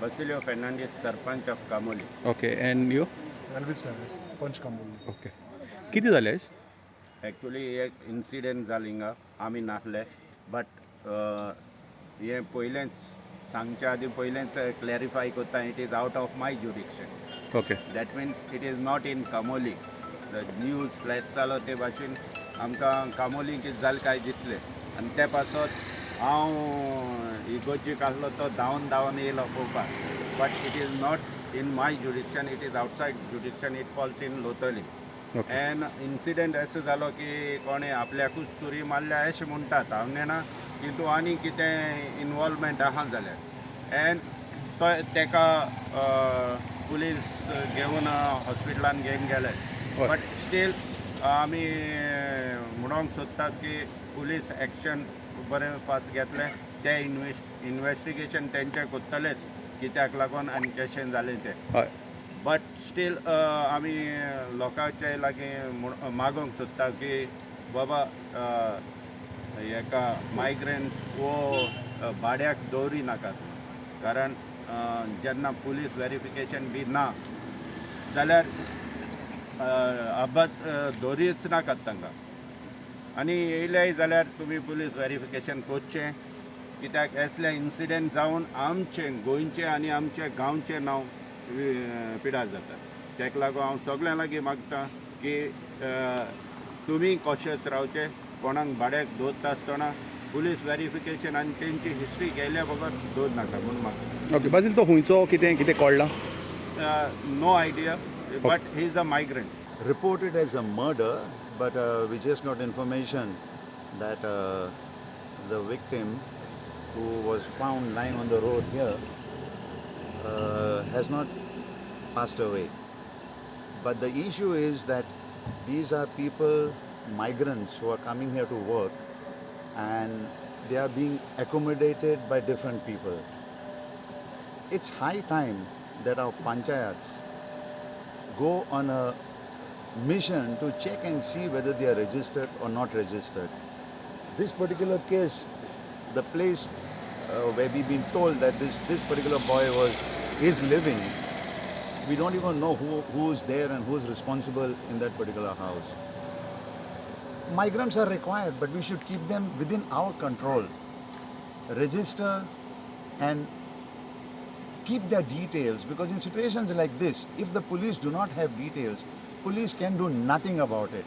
Basilio Fernandez, Sarpanch of Kamoli. Okay, and you? Elvis Davis, Punch Kamboli. Okay. किती झाले आहेस? Actually, एक incident जालिंगा आम्ही नासले, but हे पयलेंच सांगच्या आदी पयलेंच क्लॅरिफाय कोत्ता it is out of my jurisdiction. Okay. That means it is not in Kamoli. The news flash जालो ते भाशेन आमकां कामोली कितें जालें काय दिसलें आनी ते पासत हांव इगोजीक आसलो तो धांवन येयलो पळोवपाक. But it is not in my jurisdiction, it is outside jurisdiction, it falls in Lotolim. Okay. An incident असो जालो की कोणें आपल्याकूच सुरी मारल्या अशें म्हणटात. हांव नेना तितू आनी कितें इनवॉल्वमेंट आहा जाल्यार. एन तो तेका पुलीस घेवन हॉस्पिटलान घेवन गेले. बट स्टील आमी म्हणूंक सोदतात की पुलीस एक्शन बरें फास्ट घेतलें. ते इन्वेस्टिगेशन तेंचे कोत्तलेच कित्याक लागून आनी कशें जालें तें. हय. बट स्टील आमी लोकांचे लागीं मागोंक सोदता की बाबा हेका मायग्रंट्स वो भाड्याक दवरी नाकात. कारण जेन्ना पुलीस व्हेरिफिकेशन बी ना जाल्यार अपघात दवरीच नाकात तांकां. आनी येयलेय जाल्यार तुमी पुलीस व्हेरिफिकेशन कोरचें, कित्याक असले इन्सिडेंट जावन आमचें गोंयचें आनी आमचे गांवचें नांव पिड्यार जाता. तेका लागून हांव सगळ्यां लागीं मागतां की तुमी कॉशियस रावचे. कोणाक भाड्याक दवरता आसतना पुलीस व्हेरिफिकेशन आनी तेंची हिस्ट्री गेल्या बगर दवर नाका म्हणून म्हाका. ओके. बाजील तो हुंयचो कितें कळ्ळां? No idea, but he is a migrant. Reported as a murder, but we just got information that the victim, who was found lying on the road here, has not passed away. But the issue is that these are people, migrants, who are coming here to work, and they are being accommodated by different people. It's high time that our panchayats go on a mission to check and see whether they are registered or not registered. This particular case, the place where we've been told that this particular boy is living, we don't even know who's there and who's responsible in that particular house. Migrants are required, but we should keep them within our control. Register and keep their details, because in situations like this, if the police do not have details, police can do nothing about it.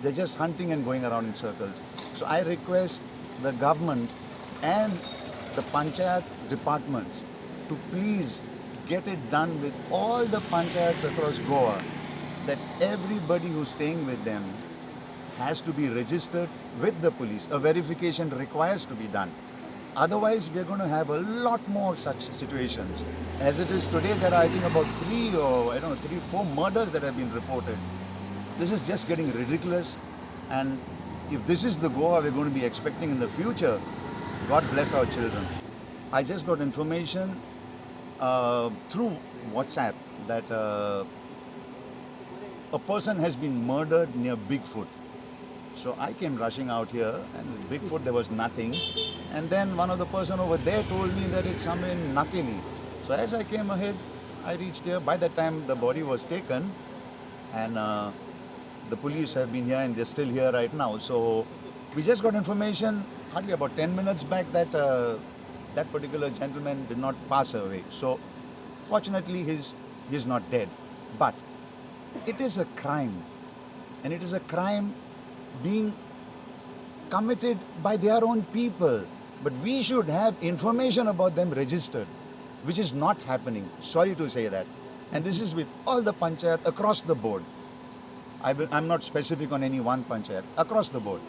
They're just hunting and going around in circles. So I request the government and the panchayat departments to please get it done with all the panchayats across Goa, that everybody who's staying with them has to be registered with the police. A verification requires to be done. Otherwise, we're going to have a lot more such situations. As it is today, there are, I think, about 3 or 4 murders that have been reported. This is just getting ridiculous. And if this is the Goa we're going to be expecting in the future, God bless our children. I just got information through WhatsApp that a person has been murdered near Bigfoot. So I came rushing out here, and Bigfoot there was nothing. And then one of the person over there told me that it's somewhere in Nakeli. So as I came ahead, I reached here. By that time, the body was taken, and the police have been here, and they're still here right now. So we just got information hardly about 10 minutes back that that particular gentleman did not pass away. So fortunately, he's not dead. But it is a crime, and it is a crime being committed by their own people. But we should have information about them registered, which is not happening. Sorry to say that. And this is with all the panchayat across the board. I'm not specific on any one panchayat, across the board.